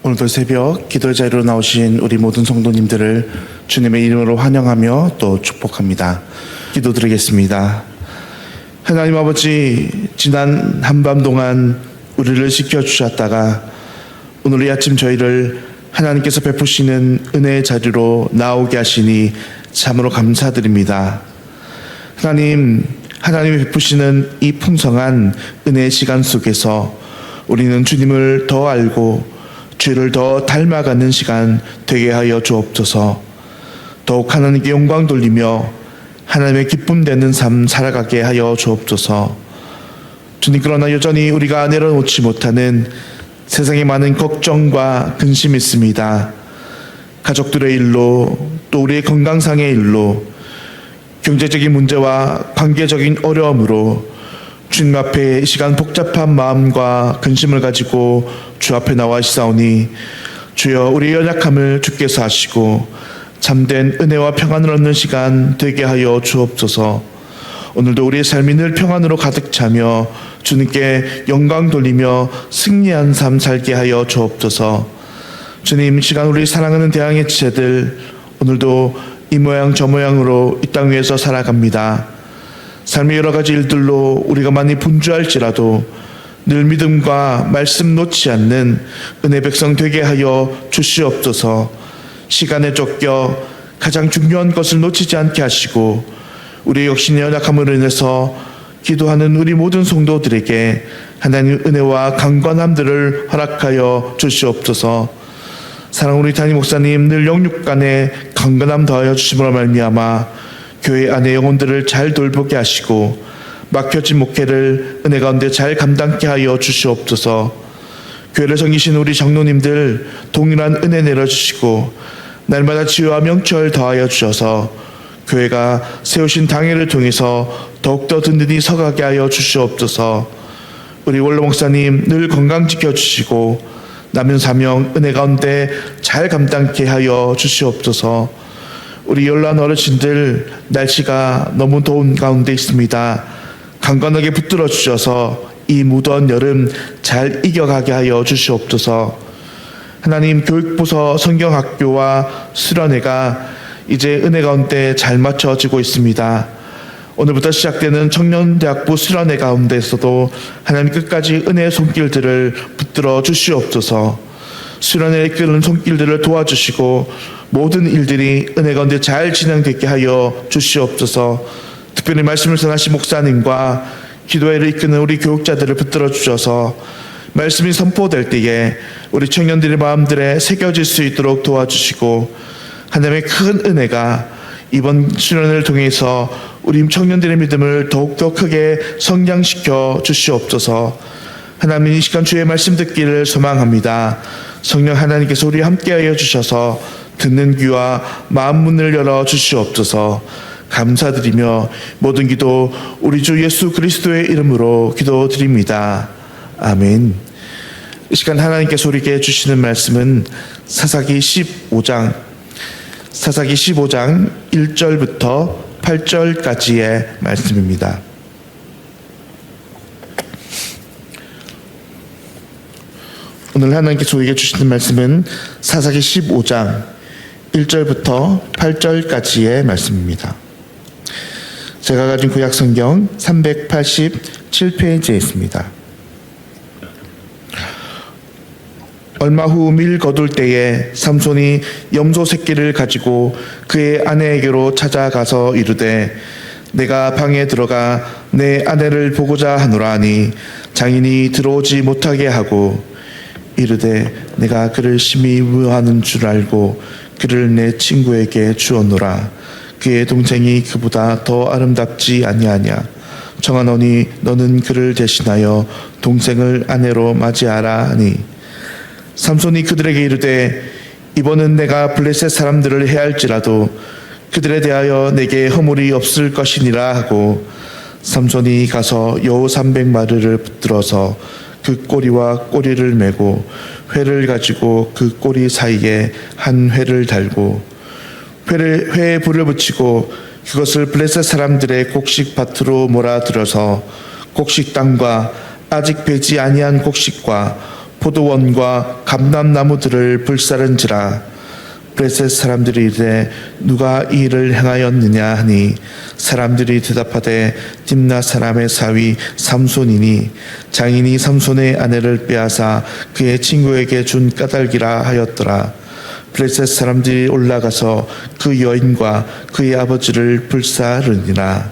오늘도 새벽 기도의 자리로 나오신 우리 모든 성도님들을 주님의 이름으로 환영하며 또 축복합니다. 기도드리겠습니다. 하나님 아버지, 지난 한밤 동안 우리를 지켜주셨다가 오늘 이 아침 저희를 하나님께서 베푸시는 은혜의 자리로 나오게 하시니 참으로 감사드립니다. 하나님이 베푸시는 이 풍성한 은혜의 시간 속에서 우리는 주님을 더 알고 주를 더 닮아가는 시간 되게 하여 주옵소서. 더욱 하나님께 영광 돌리며 하나님의 기쁨 되는 삶 살아가게 하여 주옵소서. 주님, 그러나 여전히 우리가 내려놓지 못하는 세상에 많은 걱정과 근심이 있습니다. 가족들의 일로, 또 우리의 건강상의 일로, 경제적인 문제와 관계적인 어려움으로 주님 앞에 이 시간 복잡한 마음과 근심을 가지고 주 앞에 나와 있사오니 주여, 우리 연약함을 주께서 아시고 참된 은혜와 평안을 얻는 시간 되게 하여 주옵소서. 오늘도 우리의 삶이 늘 평안으로 가득 차며 주님께 영광 돌리며 승리한 삶 살게 하여 주옵소서. 주님, 이 시간 우리 사랑하는 대항의 지체들 오늘도 이 모양 저 모양으로 이 땅 위에서 살아갑니다. 삶의 여러 가지 일들로 우리가 많이 분주할지라도 늘 믿음과 말씀 놓지 않는 은혜 백성 되게 하여 주시옵소서. 시간에 쫓겨 가장 중요한 것을 놓치지 않게 하시고 우리의 역신의 연약함으로 인해서 기도하는 우리 모든 성도들에게 하나님 은혜와 강건함들을 허락하여 주시옵소서. 사랑하는 우리 담임 목사님, 늘 영육간에 강건함 더하여 주심으로 말미암아 교회 안의 영혼들을 잘 돌보게 하시고 막혀진 목회를 은혜 가운데 잘 감당케 하여 주시옵소서. 교회를 섬기신 우리 장로님들 동일한 은혜 내려주시고 날마다 지혜와 명철 더하여 주셔서 교회가 세우신 당회를 통해서 더욱더 든든히 서가게 하여 주시옵소서. 우리 원로 목사님 늘 건강 지켜주시고 남은 사명 은혜 가운데 잘 감당케 하여 주시옵소서. 우리 연로한 어르신들 날씨가 너무 더운 가운데 있습니다. 강건하게 붙들어 주셔서 이 무더운 여름 잘 이겨가게 하여 주시옵소서. 하나님, 교육부서 성경학교와 수련회가 이제 은혜 가운데 잘 맞춰지고 있습니다. 오늘부터 시작되는 청년대학부 수련회 가운데서도 하나님 끝까지 은혜의 손길들을 붙들어 주시옵소서. 수련회에 이끄는 손길들을 도와주시고 모든 일들이 은혜 가운데 잘 진행되게 하여 주시옵소서. 특별히 말씀을 전하신 목사님과 기도회를 이끄는 우리 교육자들을 붙들어 주셔서 말씀이 선포될 때에 우리 청년들의 마음들에 새겨질 수 있도록 도와주시고 하나님의 큰 은혜가 이번 수련회를 통해서 우리 청년들의 믿음을 더욱더 크게 성장시켜 주시옵소서. 하나님, 이 시간 주의 말씀 듣기를 소망합니다. 성령 하나님께서 우리 함께하여 주셔서 듣는 귀와 마음 문을 열어 주시옵소서. 감사드리며 모든 기도 우리 주 예수 그리스도의 이름으로 기도드립니다. 아멘. 이 시간 하나님께서 우리에게 주시는 말씀은 사사기 15장 1절부터 8절까지의 말씀입니다. 오늘 하나님께서 우리에게 주시는 말씀은 사사기 15장 1절부터 8절까지의 말씀입니다. 제가 가진 구약 성경 387페이지에 있습니다. 얼마 후 밀 거둘 때에 삼손이 염소 새끼를 가지고 그의 아내에게로 찾아가서 이르되 내가 방에 들어가 내 아내를 보고자 하노라 하니 장인이 들어오지 못하게 하고 이르되 내가 그를 심히 미워하는 줄 알고 그를 내 친구에게 주었노라. 그의 동생이 그보다 더 아름답지 아니하냐. 청하노니 너는 그를 대신하여 동생을 아내로 맞이하라 하니 삼손이 그들에게 이르되 이번은 내가 블레셋 사람들을 해할지라도 그들에 대하여 내게 허물이 없을 것이니라 하고 삼손이 가서 여우 300마리를 붙들어서 그 꼬리와 꼬리를 메고 회를 가지고 그 꼬리 사이에 한 회를 달고 회에 불을 붙이고 그것을 블레셋 사람들의 곡식 밭으로 몰아들어서 곡식 땅과 아직 배지 아니한 곡식과 포도원과 감람나무들을 불사른지라. 블레셋 사람들이 이르되 누가 이 일을 행하였느냐 하니 사람들이 대답하되 딥나 사람의 사위 삼손이니 장인이 삼손의 아내를 빼앗아 그의 친구에게 준 까닭이라 하였더라. 블레셋 사람들이 올라가서 그 여인과 그의 아버지를 불사르니라.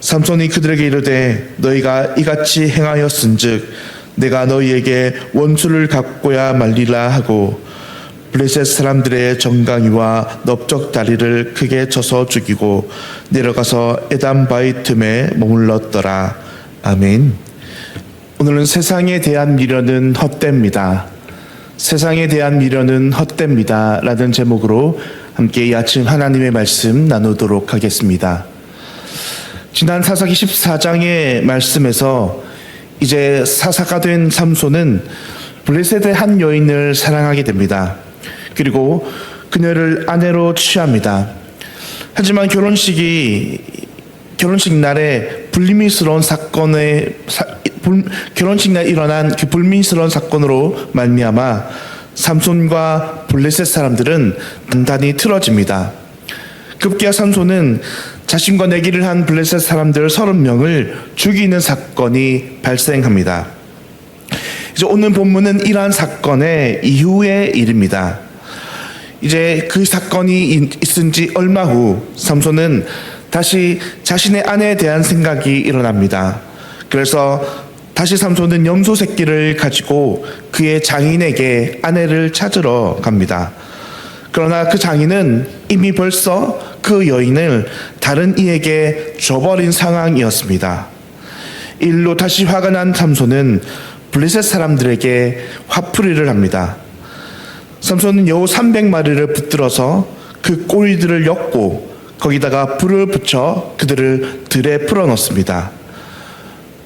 삼손이 그들에게 이르되 너희가 이같이 행하였은즉 내가 너희에게 원수를 갚고야 말리라 하고 블레셋 사람들의 정강이와 넓적 다리를 크게 쳐서 죽이고 내려가서 에담 바위 틈에 머물렀더라. 아멘. 오늘은 세상에 대한 미련은 헛됩니다. 세상에 대한 미련은 헛됩니다 라는 제목으로 함께 이 아침 하나님의 말씀 나누도록 하겠습니다. 지난 사사기 14장의 말씀에서 이제 사사가 된 삼손은 블레셋의 한 여인을 사랑하게 됩니다. 그리고 그녀를 아내로 취합니다. 하지만 결혼식 날에 결혼식 날 일어난 그 불미스러운 사건으로 말미암아 삼손과 블레셋 사람들은 단단히 틀어집니다. 급기야 삼손은 자신과 내기를 한 블레셋 사람들 30명을 죽이는 사건이 발생합니다. 이제 오늘 본문은 이러한 사건의 이후의 일입니다. 이제 그 사건이 있은 지 얼마 후 삼손은 다시 자신의 아내에 대한 생각이 일어납니다. 그래서 다시 삼손은 염소 새끼를 가지고 그의 장인에게 아내를 찾으러 갑니다. 그러나 그 장인은 이미 벌써 그 여인을 다른 이에게 줘버린 상황이었습니다. 이 일로 다시 화가 난 삼손은 블레셋 사람들에게 화풀이를 합니다. 삼손은 여우 300마리를 붙들어서 그 꼬리들을 엮고 거기다가 불을 붙여 그들을 들에 풀어넣습니다.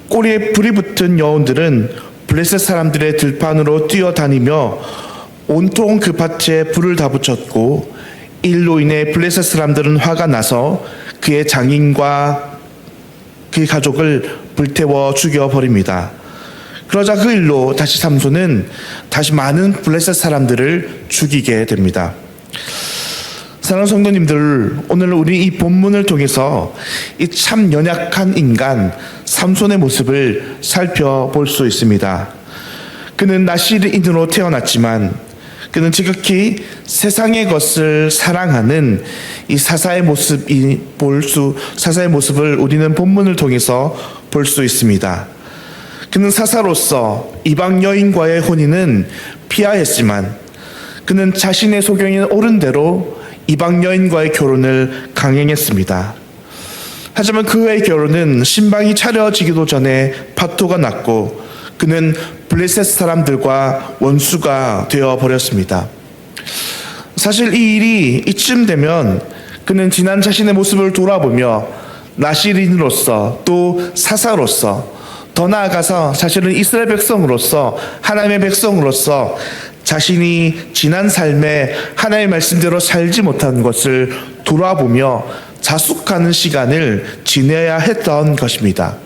꼬리에 불이 붙은 여우들은 블레셋 사람들의 들판으로 뛰어다니며 온통 그 밭에 불을 다 붙였고 이 일로 인해 블레셋 사람들은 화가 나서 그의 장인과 그 가족을 불태워 죽여버립니다. 그러자 그 일로 다시 삼손은 다시 많은 블레셋 사람들을 죽이게 됩니다. 사랑하는 성도님들, 오늘 우리 이 본문을 통해서 이 참 연약한 인간 삼손의 모습을 살펴볼 수 있습니다. 그는 나시인으로 태어났지만 그는 지극히 세상의 것을 사랑하는 이 사사의 모습을 우리는 본문을 통해서 볼 수 있습니다. 그는 사사로서 이방 여인과의 혼인은 피하였지만 그는 자신의 소견이 옳은 대로 이방 여인과의 결혼을 강행했습니다. 하지만 그의 결혼은 신방이 차려지기도 전에 파토가 났고 그는 블레셋 사람들과 원수가 되어버렸습니다. 사실 이 일이 이쯤 되면 그는 지난 자신의 모습을 돌아보며 나시린으로서 또 사사로서 더 나아가서 사실은 이스라엘 백성으로서 하나님의 백성으로서 자신이 지난 삶에 하나님의 말씀대로 살지 못한 것을 돌아보며 자숙하는 시간을 지내야 했던 것입니다.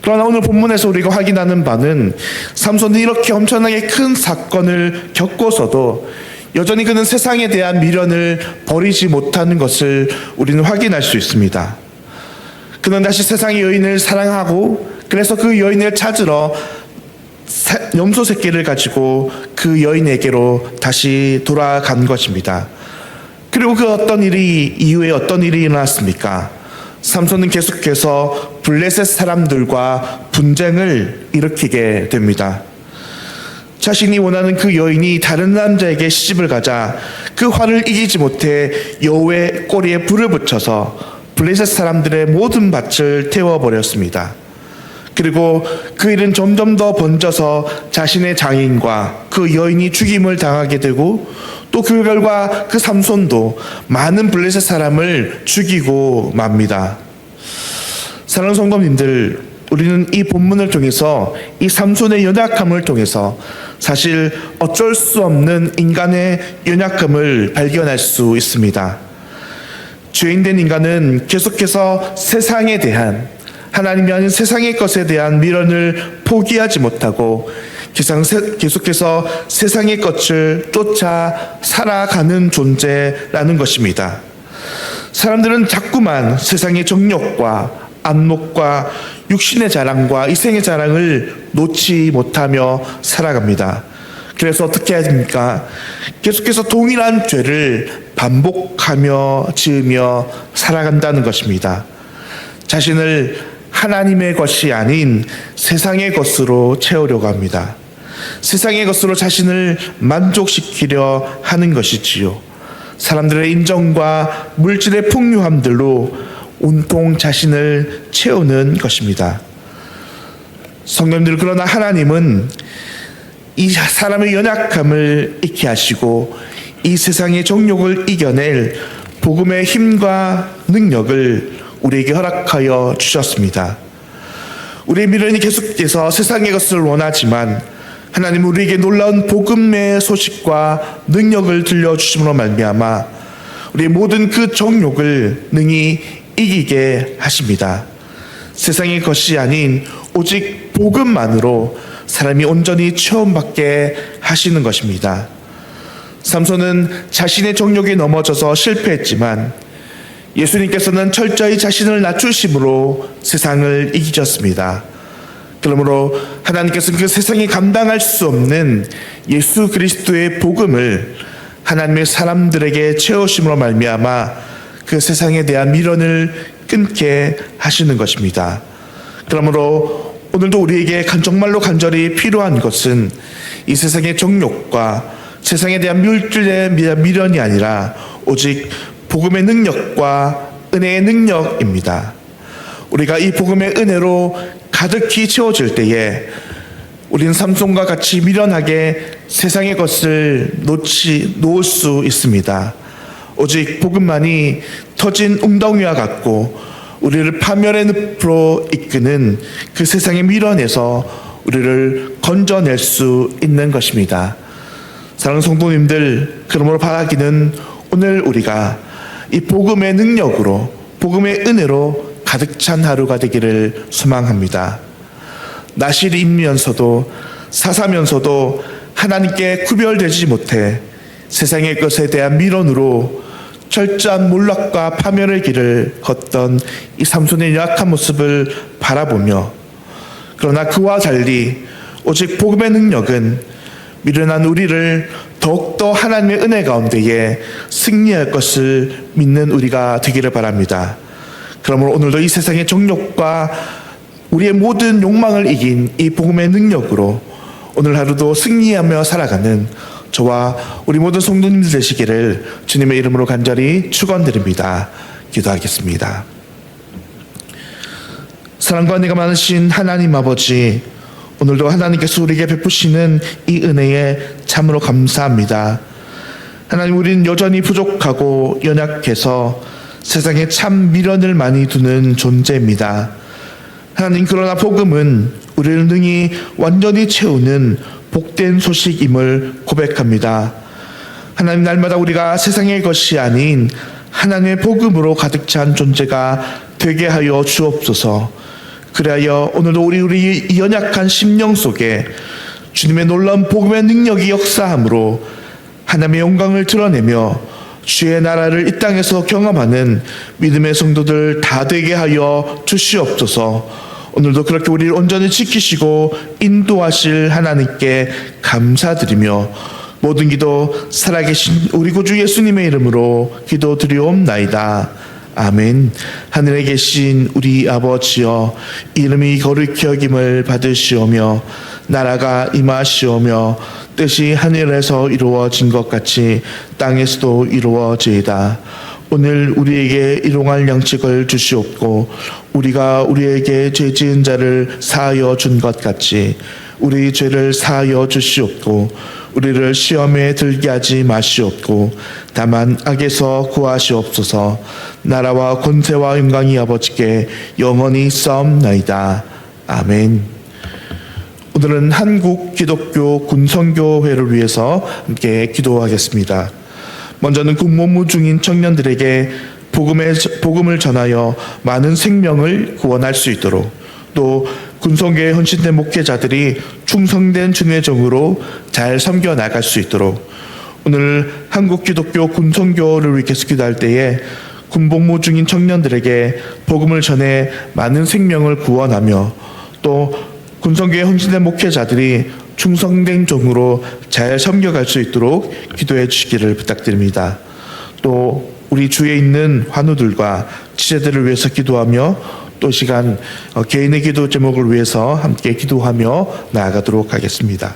그러나 오늘 본문에서 우리가 확인하는 바는 삼손은 이렇게 엄청나게 큰 사건을 겪고서도 여전히 그는 세상에 대한 미련을 버리지 못하는 것을 우리는 확인할 수 있습니다. 그는 다시 세상의 여인을 사랑하고 그래서 그 여인을 찾으러 염소 새끼를 가지고 그 여인에게로 다시 돌아간 것입니다. 그리고 이후에 어떤 일이 일어났습니까? 삼손은 계속해서 블레셋 사람들과 분쟁을 일으키게 됩니다. 자신이 원하는 그 여인이 다른 남자에게 시집을 가자 그 화를 이기지 못해 여우의 꼬리에 불을 붙여서 블레셋 사람들의 모든 밭을 태워버렸습니다. 그리고 그 일은 점점 더 번져서 자신의 장인과 그 여인이 죽임을 당하게 되고 또 그 결과 그 삼손도 많은 블레셋 사람을 죽이고 맙니다. 사랑하는 성도님들, 우리는 이 본문을 통해서 이 삼손의 연약함을 통해서 사실 어쩔 수 없는 인간의 연약함을 발견할 수 있습니다. 죄인된 인간은 계속해서 세상에 대한 하나님이 아닌 세상의 것에 대한 미련을 포기하지 못하고 계속해서 세상의 것을 쫓아 살아가는 존재라는 것입니다. 사람들은 자꾸만 세상의 정욕과 안목과 육신의 자랑과 이생의 자랑을 놓지 못하며 살아갑니다. 그래서 어떻게 해야 됩니까? 계속해서 동일한 죄를 반복하며 지으며 살아간다는 것입니다. 자신을 하나님의 것이 아닌 세상의 것으로 채우려고 합니다. 세상의 것으로 자신을 만족시키려 하는 것이지요. 사람들의 인정과 물질의 풍요함들로 온통 자신을 채우는 것입니다. 성도님들, 그러나 하나님은 이 사람의 연약함을 잊게 하시고 이 세상의 정욕을 이겨낼 복음의 힘과 능력을 우리에게 허락하여 주셨습니다. 우리의 미련이 계속해서 세상의 것을 원하지만 하나님은 우리에게 놀라운 복음의 소식과 능력을 들려주심으로 말미암아 우리의 모든 그 정욕을 능히 이기게 하십니다. 세상의 것이 아닌 오직 복음만으로 사람이 온전히 체험받게 하시는 것입니다. 삼손은 자신의 정욕에 넘어져서 실패했지만 예수님께서는 철저히 자신을 낮추심으로 세상을 이기셨습니다. 그러므로 하나님께서는 그 세상이 감당할 수 없는 예수 그리스도의 복음을 하나님의 사람들에게 채우심으로 말미암아 그 세상에 대한 미련을 끊게 하시는 것입니다. 그러므로 오늘도 우리에게 정말로 간절히 필요한 것은 이 세상의 정욕과 세상에 대한 물질의 미련이 아니라 오직 복음의 능력과 은혜의 능력입니다. 우리가 이 복음의 은혜로 가득히 채워질 때에 우리는 삼손과 같이 미련하게 세상의 것을 놓을 수 있습니다. 오직 복음만이 터진 웅덩이와 같고 우리를 파멸의 늪으로 이끄는 그 세상의 미련에서 우리를 건져낼 수 있는 것입니다. 사랑하는 성도님들, 그러므로 바라기는 오늘 우리가 이 복음의 능력으로, 복음의 은혜로 가득 찬 하루가 되기를 소망합니다. 나실이면서도 사사면서도 하나님께 구별되지 못해 세상의 것에 대한 미련으로 철저한 몰락과 파멸의 길을 걷던 이 삼손의 연약한 모습을 바라보며, 그러나 그와 달리 오직 복음의 능력은 미련한 우리를 더욱더 하나님의 은혜 가운데에 승리할 것을 믿는 우리가 되기를 바랍니다. 그러므로 오늘도 이 세상의 정욕과 우리의 모든 욕망을 이긴 이 복음의 능력으로 오늘 하루도 승리하며 살아가는 저와 우리 모든 성도님들 되시기를 주님의 이름으로 간절히 축원드립니다. 기도하겠습니다. 사랑과 은혜가 많으신 하나님 아버지, 오늘도 하나님께서 우리에게 베푸시는 이 은혜에 참으로 감사합니다. 하나님, 우리는 여전히 부족하고 연약해서 세상에 참 미련을 많이 두는 존재입니다. 하나님, 그러나 복음은 우리를 능히 완전히 채우는 복된 소식임을 고백합니다. 하나님, 날마다 우리가 세상의 것이 아닌 하나님의 복음으로 가득 찬 존재가 되게 하여 주옵소서. 그리하여 오늘도 우리 연약한 심령 속에 주님의 놀라운 복음의 능력이 역사함으로 하나님의 영광을 드러내며 주의 나라를 이 땅에서 경험하는 믿음의 성도들 다 되게 하여 주시옵소서. 오늘도 그렇게 우리를 온전히 지키시고 인도하실 하나님께 감사드리며 모든 기도 살아계신 우리 구주 예수님의 이름으로 기도드리옵나이다. 아멘. 하늘에 계신 우리 아버지여, 이름이 거룩히 여김을 받으시오며 나라가 임하시오며 뜻이 하늘에서 이루어진 것 같이 땅에서도 이루어지이다. 오늘 우리에게 일용할 양식을 주시옵고 우리가 우리에게 죄 지은 자를 사하여 준 것 같이 우리 죄를 사하여 주시옵고 우리를 시험에 들게 하지 마시옵고 다만 악에서 구하시옵소서. 나라와 권세와 영광이 아버지께 영원히 싸움나이다. 아멘. 오늘은 한국 기독교 군선교회를 위해서 함께 기도하겠습니다. 먼저는 군복무 중인 청년들에게 복음을 전하여 많은 생명을 구원할 수 있도록, 또 군성교회 헌신된 목회자들이 충성된 주님의 종으로 잘 섬겨 나갈 수 있도록 오늘 한국기독교 군성교를 위해서 기도할 때에 군복무 중인 청년들에게 복음을 전해 많은 생명을 구원하며 또 군성교회 헌신된 목회자들이 충성된 종으로 잘 섬겨갈 수 있도록 기도해 주시기를 부탁드립니다. 또 우리 주위에 있는 환우들과 지체들을 위해서 기도하며 또 시간 개인의 기도 제목을 위해서 함께 기도하며 나아가도록 하겠습니다.